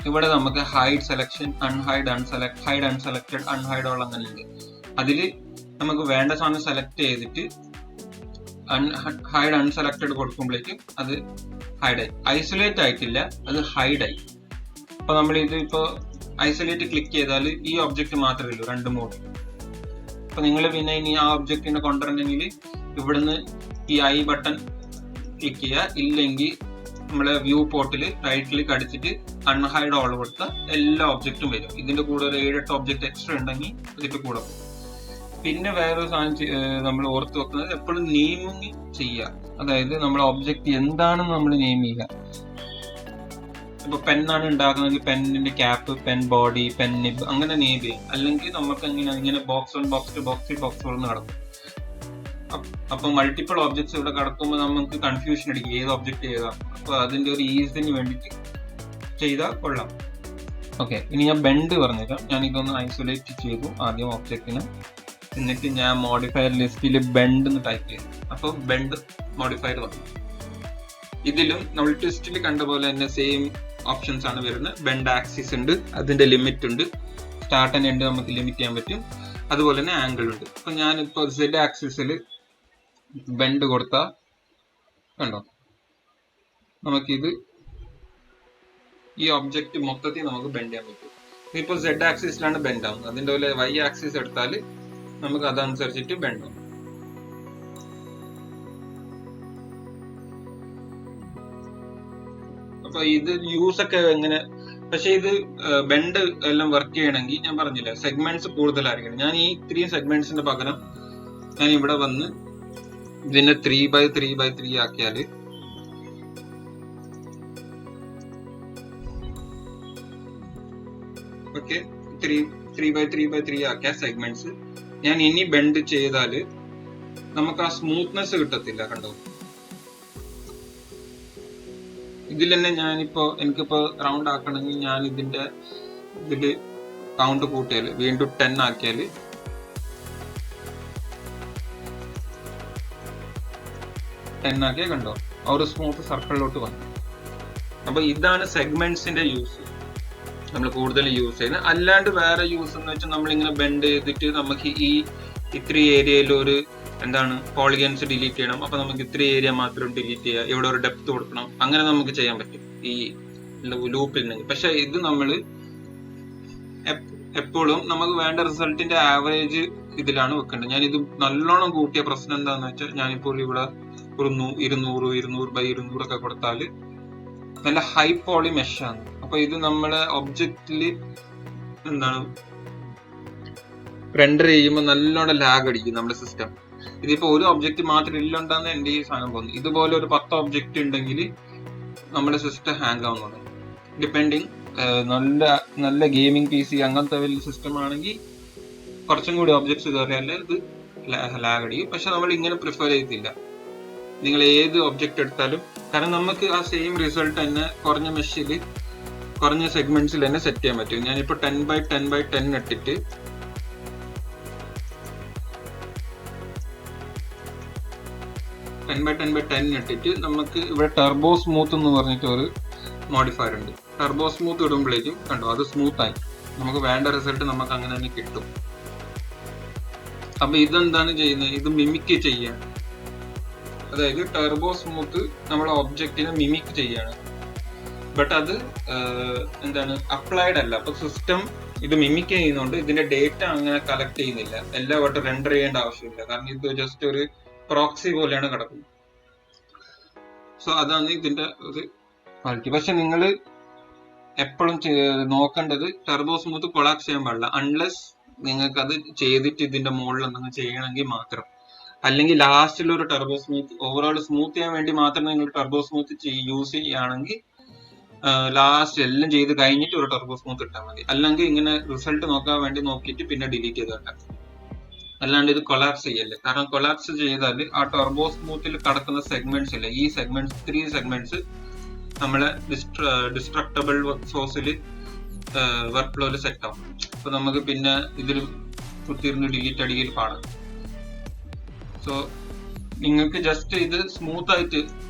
ഇവിടെ നമുക്ക് hide selection, unhide, hide unselected, unhide all അങ്ങനെ ഉണ്ട്. അതിൽ നമുക്ക് വേണ്ട സാധനം സെലക്ട് ചെയ്തിട്ട് ഹൈഡ് അൺസെലക്റ്റഡ് കൊടുക്കുമ്പോഴേക്കും അത് ഹൈഡായി. ഐസൊലേറ്റ് ആയിട്ടില്ല, അത് ഹൈഡായി. അപ്പൊ നമ്മൾ ഇത് ഇപ്പോ ഐസൊലേറ്റ് ക്ലിക്ക് ചെയ്താൽ ഈ ഒബ്ജക്റ്റ് മാത്രമേ ഉള്ളൂ, 2 മോഡ്. അപ്പൊ നിങ്ങൾ പിന്നെ ഇനി ആ ഒബ്ജക്റ്റിനെ കൊണ്ടുവരണമെങ്കിൽ ഇവിടുന്ന് ഈ ഐ ബട്ടൺ ക്ലിക്ക് ചെയ്യുക, ഇല്ലെങ്കിൽ നമ്മളെ വ്യൂ പോർട്ടിൽ റൈറ്റ് ക്ലിക്ക് അടിച്ചിട്ട് അൺഹൈഡ് ഓൾ കൊടുത്താൽ എല്ലാ ഒബ്ജക്റ്റും വരും. ഇതിന്റെ കൂടെ ഒരു 7-8 ഒബ്ജക്റ്റ് എക്സ്ട്രാ ഉണ്ടെങ്കിൽ ഇതിന്റെ കൂടെ പോകും. പിന്നെ വേറൊരു സാധനം നമ്മൾ ഓർത്ത് വെക്കുന്നത്, എപ്പോഴും നെയിമിങ് ചെയ്യുക. അതായത് നമ്മളെ ഒബ്ജക്റ്റ് എന്താണെന്ന് നമ്മൾ നെയിം ചെയ്യുക. ഇപ്പൊ പെന്നാണ് ഉണ്ടാക്കുന്നതെങ്കിൽ പെന്നിന്റെ cap, pen body, pen nib അങ്ങനെ നെയിം ചെയ്യും. അല്ലെങ്കിൽ നമുക്ക് ഇങ്ങനെ ബോക്സ് 1, ബോക്സ് 2, ബോക്സ് 3, ബോക്സ് 4 കിടക്കും. അപ്പൊ മൾട്ടിപ്പിൾ ഒബ്ജക്ട്സ് ഇവിടെ കിടക്കുമ്പോൾ നമുക്ക് കൺഫ്യൂഷൻ അടിക്കും ഏത് ഒബ്ജക്റ്റ് ഏതാ. അപ്പൊ അതിന്റെ ഒരു ഈസിന് വേണ്ടിയിട്ട് ചെയ്താൽ കൊള്ളാം. ഓക്കെ, ഇനി ഞാൻ ബെൻഡ് പറഞ്ഞുതരാം. ഞാൻ ഇതൊന്ന് ഐസൊലേറ്റ് ചെയ്തു ആദ്യം ഒബ്ജക്റ്റിന്, എന്നിട്ട് ഞാൻ മോഡിഫയർ ലിസ്റ്റിൽ ബെൻഡ് എന്ന് ടൈപ്പ് ചെയ്തു. അപ്പൊ ബെൻഡ് മോഡിഫയർ വന്നു. ഇതിലും നമ്മൾ ട്വിസ്റ്റിൽ കണ്ട പോലെ തന്നെ സെയിം ഓപ്ഷൻസ് ആണ് വരുന്നത്. ബെൻഡ് ആക്സിസ് ഉണ്ട്, അതിന്റെ ലിമിറ്റ് ഉണ്ട്, സ്റ്റാർട്ട് ആൻഡ് എൻഡ് നമുക്ക് ലിമിറ്റ് ചെയ്യാൻ പറ്റും. അതുപോലെ തന്നെ ആംഗിൾ ഉണ്ട്. അപ്പൊ ഞാനിപ്പോ Z ആക്സിസിൽ ബെൻഡ് കൊടുത്താൽ കണ്ടോ, നമുക്കിത് ഈ ഒബ്ജക്റ്റ് മൊത്തത്തിൽ നമുക്ക് ബെൻഡ് ചെയ്യാൻ പറ്റും. ഇതിപ്പോ Z ആക്സിസിലാണ് ബെൻഡ് ആവുന്നത്. അതിന്റെ പോലെ Y ആക്സിസ് എടുത്താൽ നമുക്ക് അതനുസരിച്ചിട്ട് ബെൻഡ് ആവും. അപ്പൊ ഇത് യൂസ് ഒക്കെ എങ്ങനെ, പക്ഷെ ഇത് ബെൻഡ് എല്ലാം വർക്ക് ചെയ്യണമെങ്കിൽ ഞാൻ പറഞ്ഞില്ല സെഗ്മെന്റ്സ് കൂടുതലായിരിക്കണം. ഞാൻ ഈ 3 സെഗ്മെന്റ്സിന്റെ പകരം ഞാൻ ഇവിടെ വന്ന് ഇതിനെ 3x3x3 ആക്കിയാല് ഓക്കെ, 3x3x3 ആക്കിയ സെഗ്മെന്റ്സ് ഞാൻ ഇനി ബെൻഡ് ചെയ്താല് നമുക്ക് ആ സ്മൂത്ത്നെസ് കിട്ടത്തില്ല. കണ്ടോ, ഇതിൽ തന്നെ എനിക്കിപ്പോ റൗണ്ട് ആക്കണമെങ്കിൽ ഞാൻ ഇതില് കൗണ്ട് കൂട്ടിയാല് വീണ്ടും 10 ആക്കിയാല് 10 ആക്കിയാൽ കണ്ടോ ആ ഒരു സ്മൂത്ത് സർക്കിളിലോട്ട് വന്നു. അപ്പൊ ഇതാണ് സെഗ്മെന്റ്സിന്റെ യൂസ് നമ്മൾ കൂടുതൽ യൂസ് ചെയ്യുന്നത്. അല്ലാണ്ട് വേറെ യൂസ് എന്ന് വെച്ചാൽ നമ്മളിങ്ങനെ ബെൻഡ് ചെയ്തിട്ട് നമുക്ക് ഈ ഇത്ര ഏരിയയിൽ ഒരു പോളിഗൺസ് ഡിലീറ്റ് ചെയ്യണം. അപ്പൊ നമുക്ക് ഇത്ര ഏരിയ മാത്രം ഡിലീറ്റ് ചെയ്യാം, ഇവിടെ ഒരു ഡെപ്ത് കൊടുക്കണം, അങ്ങനെ നമുക്ക് ചെയ്യാൻ പറ്റും ഈ ലൂപ്പിൽ. പക്ഷെ ഇത് നമ്മൾ എപ്പോഴും നമുക്ക് വേണ്ട റിസൾട്ടിന്റെ ആവറേജ് ഇതിലാണ് വെക്കേണ്ടത്. ഞാൻ ഇത് നല്ലോണം കൂട്ടിയ പ്രശ്നം എന്താന്ന് വെച്ചാൽ ഞാനിപ്പോൾ ഇവിടെ ഒരു 200x200 ഒക്കെ കൊടുത്താല് നല്ല ഹൈ പോളി മെഷ് ആണ്. അപ്പൊ ഇത് നമ്മളെ ഒബ്ജക്റ്റില് റെൻഡർ ചെയ്യുമ്പോൾ നല്ലോണം ലാഗ് അടിക്കും നമ്മുടെ സിസ്റ്റം. ഇതിപ്പോ ഒരു ഒബ്ജക്റ്റ് മാത്രം ഇല്ലുണ്ടെന്ന് എന്റെ ഈ സാധനം തോന്നുന്നു. ഇതുപോലെ ഒരു 10 ഒബ്ജക്റ്റ് ഉണ്ടെങ്കിൽ നമ്മുടെ സിസ്റ്റം ഹാങ് ആവുന്നുണ്ട്. ഡിപ്പെൻഡിങ് നല്ല ഗെയിമിംഗ് PC അങ്ങനത്തെ വലിയ സിസ്റ്റം ആണെങ്കിൽ കുറച്ചും കൂടി ഒബ്ജക്ട്സ് കയറിയാലേ ഇത് ലാഗ് അടിക്കും. പക്ഷെ നമ്മൾ ഇങ്ങനെ പ്രിഫർ ചെയ്തില്ല. നിങ്ങൾ ഏത് ഒബ്ജക്റ്റ് എടുത്താലും, കാരണം നമുക്ക് ആ സെയിം റിസൾട്ട് തന്നെ കുറഞ്ഞ മെഷില് കുറഞ്ഞ സെഗ്മെന്റ്സിൽ തന്നെ സെറ്റ് ചെയ്യാൻ പറ്റും. ഞാനിപ്പോ 10x10x10 ഇട്ടിട്ട് 10x10x10 ഇട്ടിട്ട് നമുക്ക് ഇവിടെ ടർബോ സ്മൂത്ത് എന്ന് പറഞ്ഞിട്ട് ഒരു മോഡിഫയർ ഉണ്ട്. ടർബോ സ്മൂത്ത് ഇടുമ്പോഴേക്കും കണ്ടോ അത് സ്മൂത്ത് ആയി നമുക്ക് വേണ്ട റിസൾട്ട് നമുക്ക് അങ്ങനെ തന്നെ കിട്ടും. അപ്പൊ ഇതെന്താണ് ചെയ്യുന്നത്, ഇത് മിമിക് ചെയ്യാൻ. അതായത് ടർബോ സ്മൂത്ത് നമ്മളെ ഒബ്ജക്റ്റിനെ മിമിക് ചെയ്യാണ്. ബട്ട് അത് അപ്ലൈഡ് അല്ല. അപ്പൊ സിസ്റ്റം ഇത് മിമിക് ചെയ്യുന്നതുകൊണ്ട് ഇതിന്റെ ഡേറ്റ അങ്ങനെ കളക്ട് ചെയ്യുന്നില്ല. എല്ലാ വട്ടം റെൻഡർ ചെയ്യേണ്ട ആവശ്യമില്ല, കാരണം ഇത് ജസ്റ്റ് ഒരു പ്രോക്സി പോലെയാണ് കിടക്കുന്നത്. സോ അതാണ് ഇതിന്റെ ഒരു ക്വാളിറ്റി. പക്ഷെ നിങ്ങൾ എപ്പോഴും നോക്കേണ്ടത് ടർബോ സ്മൂത്ത് കൊളാപ്സ് ചെയ്യാൻ പാടില്ല, അൺലെസ് നിങ്ങൾക്ക് അത് ചെയ്തിട്ട് ഇതിന്റെ മുകളിൽ എന്തെങ്കിലും ചെയ്യണമെങ്കിൽ മാത്രം. അല്ലെങ്കിൽ ലാസ്റ്റിൽ ഒരു ടർബോ സ്മൂത്ത് ഓവറോൾ സ്മൂത്ത് ചെയ്യാൻ വേണ്ടി മാത്രം നിങ്ങൾ ടർബോ സ്മൂത്ത് യൂസ് ചെയ്യുകയാണെങ്കിൽ ലാസ്റ്റ് എല്ലാം ചെയ്ത് കഴിഞ്ഞിട്ട് ഒരു ടർബോ സ്മൂത്ത് ഇട്ടാൽ മതി. അല്ലെങ്കിൽ ഇങ്ങനെ റിസൾട്ട് നോക്കാൻ വേണ്ടി നോക്കിയിട്ട് പിന്നെ ഡിലീറ്റ് ചെയ്തിട്ടാൽ. അല്ലാണ്ട് ഇത് കൊളാപ്സ് ചെയ്യല്ലേ. കാരണം കൊളാപ്സ് ചെയ്താൽ ആ ടർബോ സ്മൂത്തിൽ കിടക്കുന്ന സെഗ്മെന്റ്സ് ഇല്ല, ഈ സെഗ്മെന്റ്സ് 3 സെഗ്മെന്റ്സ് നമ്മളെ ഡിസ്ട്രക്ടബിൾ വർക്ക് സോഴ്സിൽ വർക്ക് ഫ്ലോയിൽ സെറ്റ് ആവും. അപ്പൊ നമുക്ക് പിന്നെ ഇതിൽ കുത്തിയിരുന്ന് ഡിലീറ്റ് അടിക്കൽ പാടാം. സോ നിങ്ങൾക്ക് ജസ്റ്റ് ഇത് സ്മൂത്ത് ആയിട്ട്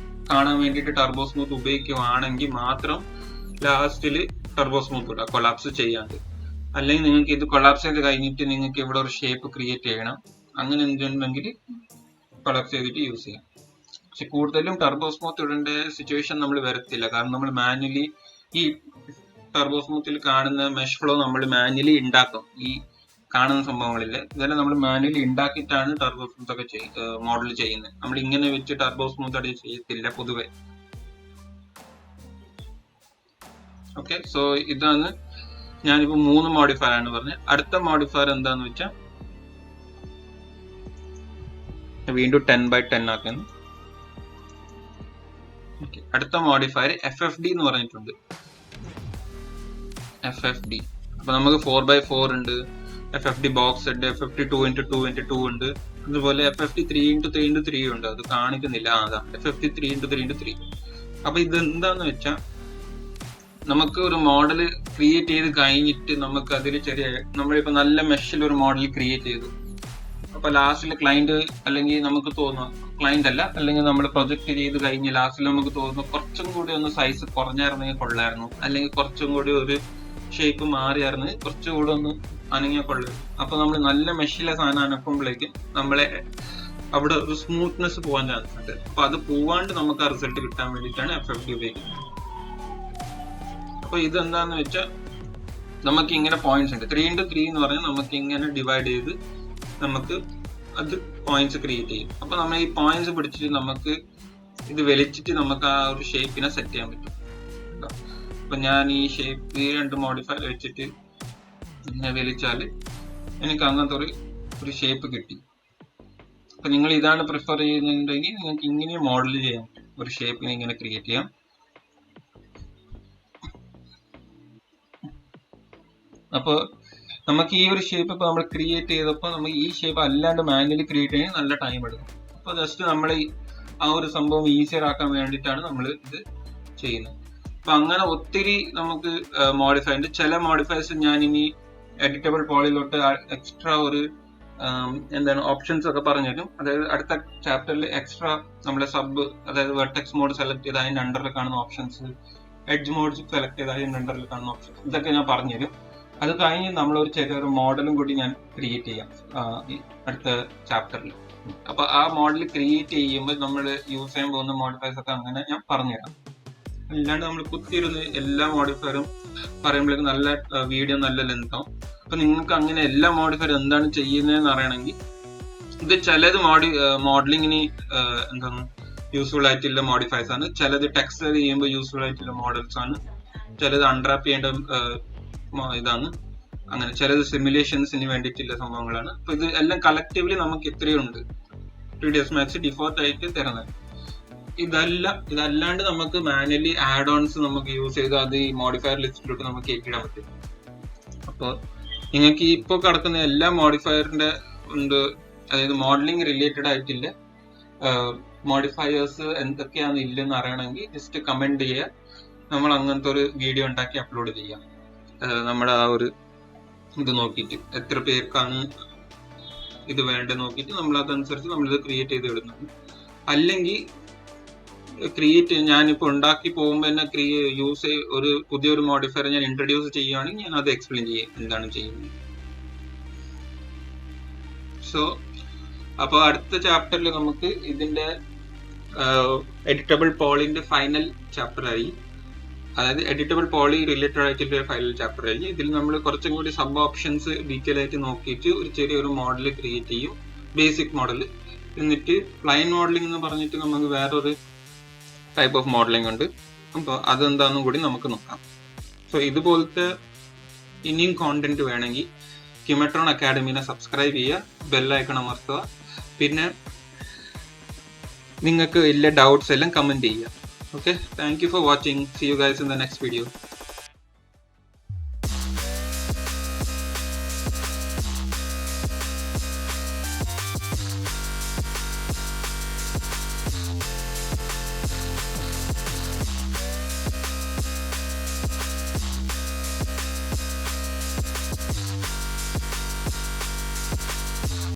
കാണാൻ വേണ്ടിയിട്ട് ടർബോ സ്മൂത്ത് ഉപയോഗിക്കുവാണെങ്കിൽ മാത്രം ലാസ്റ്റിൽ ടർബോ സ്മൂത്ത് ഇടാം, കൊളാപ്സ് ചെയ്യാണ്ട്. അല്ലെങ്കിൽ നിങ്ങൾക്ക് ഇത് കൊളാപ്സ് ചെയ്ത് കഴിഞ്ഞിട്ട് നിങ്ങൾക്ക് ഇവിടെ ഒരു ഷേപ്പ് ക്രിയേറ്റ് ചെയ്യണം, അങ്ങനെ എന്തുണ്ടെങ്കിൽ കളർ ചെയ്തിട്ട് യൂസ് ചെയ്യാം. പക്ഷെ കൂടുതലും ടർബോ സ്മൂത്ത് ഇടേണ്ട സിറ്റുവേഷൻ നമ്മൾ വരത്തില്ല, കാരണം നമ്മൾ മാനുവലി ഈ ടർബോ സ്മൂത്തിൽ കാണുന്ന മെഷ് ഫ്ലോ നമ്മൾ മാനുവലി ഉണ്ടാക്കും. ഈ കാണുന്ന സംഭവങ്ങളില്ല, ഇതെല്ലാം നമ്മൾ മാനുവലി ഉണ്ടാക്കിയിട്ടാണ് ടർബോ സ്മൂത്ത് ഒക്കെ മോഡൽ ചെയ്യുന്നത്. നമ്മൾ ഇങ്ങനെ വെച്ച് ടർബോ സ്മൂത്ത് ആയിട്ട് ചെയ്യത്തില്ല പൊതുവെ. ഓക്കെ, സോ ഇതാണ് ഞാനിപ്പോ 3 മോഡിഫയർ ആണ് പറഞ്ഞത്. അടുത്ത മോഡിഫയർ എന്താന്ന് വെച്ചാൽ വീണ്ടും 10x10 ആക്കുന്നു. അടുത്ത മോഡിഫയർ FFD എന്ന് പറഞ്ഞിട്ടുണ്ട്. FFD അപ്പൊ നമുക്ക് 4x4 ഉണ്ട്, FFD ബോക്സ് ഉണ്ട്, FFD 2x2x2 ഉണ്ട്, അതുപോലെ FFD 3x3x3 ഉണ്ട്. അത് കാണിക്കുന്നില്ല, അതാണ് FFD 3x3x3. അപ്പൊ ഇതെന്താന്ന് വെച്ചാൽ നമുക്ക് ഒരു മോഡൽ ക്രിയേറ്റ് ചെയ്ത് കഴിഞ്ഞിട്ട് നമുക്ക് അതിൽ നമ്മളിപ്പോ നല്ല മെഷിൽ ഒരു മോഡൽ ക്രിയേറ്റ് ചെയ്തു. അപ്പൊ ലാസ്റ്റിൽ ക്ലയന്റ് അല്ലെങ്കിൽ നമുക്ക് തോന്നുന്നു, ക്ലയന്റ് അല്ല, അല്ലെങ്കിൽ നമ്മൾ പ്രൊജക്ട് ചെയ്ത് കഴിഞ്ഞ് ലാസ്റ്റിൽ നമുക്ക് തോന്നുന്നു കുറച്ചും കൂടി ഒന്ന് സൈസ് കുറഞ്ഞായിരുന്നെങ്കിൽ കൊള്ളായിരുന്നു, അല്ലെങ്കിൽ കുറച്ചും കൂടി ഒരു ഷേപ്പ് മാറിയായിരുന്നെങ്കിൽ കുറച്ചുകൂടി ഒന്ന് അനങ്ങിയാൽ കൊള്ളായിരുന്നു. അപ്പൊ നമ്മൾ നല്ല മെഷിലെ സാധനം അനക്കുമ്പോഴേക്കും നമ്മളെ അവിടെ ഒരു സ്മൂത്ത്നെസ് പോകാൻ ചാൻസ് ഉണ്ട്. അപ്പൊ അത് പോവാണ്ട് നമുക്ക് ആ റിസൾട്ട് കിട്ടാൻ വേണ്ടിയിട്ടാണ് FFD ഉപയോഗിക്കുന്നത്. അപ്പൊ ഇതെന്താന്ന് വെച്ചാൽ നമുക്ക് ഇങ്ങനെ പോയിന്റ്സ് ഉണ്ട്. 3x3 എന്ന് പറഞ്ഞാൽ നമുക്ക് ഇങ്ങനെ ഡിവൈഡ് ചെയ്ത് നമുക്ക് അത് പോയിന്റ്സ് ക്രിയേറ്റ് ചെയ്യും. അപ്പൊ നമ്മൾ ഈ പോയിന്റ്സ് പിടിച്ചിട്ട് നമുക്ക് ഇത് വലിച്ചിട്ട് നമുക്ക് ആ ഒരു ഷേപ്പിനെ സെറ്റ് ചെയ്യാൻ പറ്റും. അപ്പൊ ഞാൻ ഈ ഷേപ്പ്, ഈ 2 മോഡിഫയർ വെച്ചിട്ട് ഇങ്ങനെ വലിച്ചാല് എനിക്ക് അങ്ങനത്തെ ഒരു ഷേപ്പ് കിട്ടി. അപ്പൊ നിങ്ങൾ ഇതാണ് പ്രിഫർ ചെയ്യുന്നുണ്ടെങ്കിൽ നിങ്ങൾക്ക് ഇങ്ങനെ മോഡൽ ചെയ്യാൻ പറ്റും, ഒരു ഷേപ്പിനെ ഇങ്ങനെ ക്രിയേറ്റ് ചെയ്യാം. അപ്പൊ നമുക്ക് ഈ ഒരു ഷേപ്പ് ഇപ്പൊ നമ്മൾ ക്രിയേറ്റ് ചെയ്തപ്പോൾ നമുക്ക് ഈ ഷേപ്പ് അല്ലാണ്ട് മാനുവലി ക്രിയേറ്റ് ചെയ്യാൻ നല്ല ടൈം എടുക്കും. അപ്പൊ ജസ്റ്റ് നമ്മൾ ആ ഒരു സംഭവം ഈസിയർ ആക്കാൻ വേണ്ടിയിട്ടാണ് നമ്മൾ ഇത് ചെയ്യുന്നത്. അപ്പൊ അങ്ങനെ ഒത്തിരി നമുക്ക് മോഡിഫൈ ഉണ്ട്. ചില മോഡിഫൈസ് ഞാൻ ഇനി എഡിറ്റബിൾ പോളിലോട്ട് എക്സ്ട്രാ ഒരു എന്താണ് ഓപ്ഷൻസ് ഒക്കെ പറഞ്ഞുതരും. അതായത് അടുത്ത ചാപ്റ്ററിൽ എക്സ്ട്രാ നമ്മളെ അതായത് വെർട്ടെക്സ് മോഡ് സെലക്ട് ചെയ്ത് അതിന്റെ അണ്ടറിൽ കാണുന്ന ഓപ്ഷൻസ്, എഡ്ജ് മോഡ് സെലക്ട് ചെയ്ത് അതിന്റെ അണ്ടറിൽ കാണുന്ന ഓപ്ഷൻസ്, ഇതൊക്കെ ഞാൻ പറഞ്ഞുതരും. അത് കഴിഞ്ഞ് നമ്മളൊരു ചെറിയൊരു മോഡലും കൂടി ഞാൻ ക്രിയേറ്റ് ചെയ്യാം അടുത്ത ചാപ്റ്ററിൽ. അപ്പൊ ആ മോഡൽ ക്രിയേറ്റ് ചെയ്യുമ്പോൾ നമ്മൾ യൂസ് ചെയ്യാൻ പോകുന്ന മോഡിഫയേഴ്സ് ഒക്കെ അങ്ങനെ ഞാൻ പറഞ്ഞുതരാം. അല്ലാണ്ട് നമ്മൾ കുത്തിയിരുന്ന് എല്ലാ മോഡിഫയറും പറയുമ്പോഴേക്കും നല്ല വീഡിയോ നല്ല ലെങ്ത് ആവും. അപ്പൊ നിങ്ങൾക്ക് അങ്ങനെ എല്ലാ മോഡിഫയർ എന്താണ് ചെയ്യുന്നതെന്ന് അറിയണമെങ്കിൽ ഇത് ചിലത് മോഡലിങ്ങിന് എന്താണ് യൂസ്ഫുൾ ആയിട്ടുള്ള മോഡിഫയേഴ്സ് ആണ്, ചിലത് ടെക്സ്റ്റ് ചെയ്യുമ്പോൾ യൂസ്ഫുൾ ആയിട്ടുള്ള മോഡൽസ് ആണ്, ചിലത് അൺറാപ്പ് ചെയ്യേണ്ട ഇതാണ്, അങ്ങനെ ചിലത് സിമുലേഷൻസിന് വേണ്ടിയിട്ടുള്ള സംഭവങ്ങളാണ്. അപ്പൊ ഇത് എല്ലാം കളക്റ്റീവ്ലി നമുക്ക് ഇത്രയുണ്ട് 3ds Max ഡിഫോൾട്ട് ആയിട്ട് തരുന്നത്. ഇതല്ലാണ്ട് നമുക്ക് മാനുവലി ആഡ് ഓൺസ് നമുക്ക് യൂസ് ചെയ്ത് അത് ഈ മോഡിഫയർ ലിസ്റ്റിലോട്ട് നമുക്ക് കയറ്റിടാൻ പറ്റും. അപ്പോൾ നിങ്ങൾക്ക് ഇപ്പോൾ കിടക്കുന്ന എല്ലാ മോഡിഫയറിന്റെ ഉണ്ട്, അതായത് മോഡലിംഗ് റിലേറ്റഡ് ആയിട്ടില്ല മോഡിഫയേഴ്സ് എന്തൊക്കെയാണ് ഇല്ലെന്ന് അറിയണമെങ്കിൽ ജസ്റ്റ് കമന്റ് ചെയ്യുക, നമ്മൾ അങ്ങനത്തെ ഒരു വീഡിയോ ഉണ്ടാക്കി അപ്ലോഡ് ചെയ്യാം. നമ്മുടെ ആ ഒരു ഇത് നോക്കിയിട്ട് എത്ര പേർക്കാണ് ഇത് വേണ്ടത് നോക്കിയിട്ട് നമ്മൾ അതനുസരിച്ച് നമ്മളിത് ക്രിയേറ്റ് ചെയ്ത് ഇടുന്നുണ്ട്. അല്ലെങ്കിൽ ഞാനിപ്പോൾ ഉണ്ടാക്കി പോകുമ്പോൾ തന്നെ ഒരു പുതിയൊരു മോഡിഫയർ ഞാൻ ഇൻട്രൊഡ്യൂസ് ചെയ്യുകയാണെങ്കിൽ ഞാൻ അത് എക്സ്പ്ലെയിൻ ചെയ്യും എന്താണ് ചെയ്യുന്നത്. സോ അപ്പോൾ അടുത്ത ചാപ്റ്ററിൽ നമുക്ക് ഇതിന്റെ എഡിറ്റബിൾ പോളിന്റെ ഫൈനൽ ചാപ്റ്റർ ആയി, അതായത് എഡിറ്റബിൾ പോളി റിലേറ്റഡ് ആയിട്ടുള്ള ഫൈനൽ ചാപ്റ്റർ ആയി. ഇതിൽ നമ്മൾ കുറച്ചും കൂടി സബ് ഓപ്ഷൻസ് ഡീറ്റെയിൽ ആയിട്ട് നോക്കിയിട്ട് ഒരു ചെറിയൊരു മോഡൽ ക്രിയേറ്റ് ചെയ്യും, ബേസിക് മോഡൽ. എന്നിട്ട് പ്ലെയിൻ മോഡലിംഗ് എന്ന് പറഞ്ഞിട്ട് നമുക്ക് വേറൊരു ടൈപ്പ് ഓഫ് മോഡലിംഗ് ഉണ്ട്. അപ്പോൾ അതെന്താണെന്നും കൂടി നമുക്ക് നോക്കാം. സോ ഇതുപോലത്തെ ഇനിയും കോണ്ടന്റ് വേണമെങ്കിൽ കിമെട്രോൺ അക്കാഡമിനെ സബ്സ്ക്രൈബ് ചെയ്യുക, ബെല്ലൈക്കൺ അമർത്തുക, പിന്നെ നിങ്ങൾക്ക് എല്ലാ ഡൗട്ട്സ് എല്ലാം കമന്റ് ചെയ്യുക. Okay, thank you for watching. See you guys in the next video.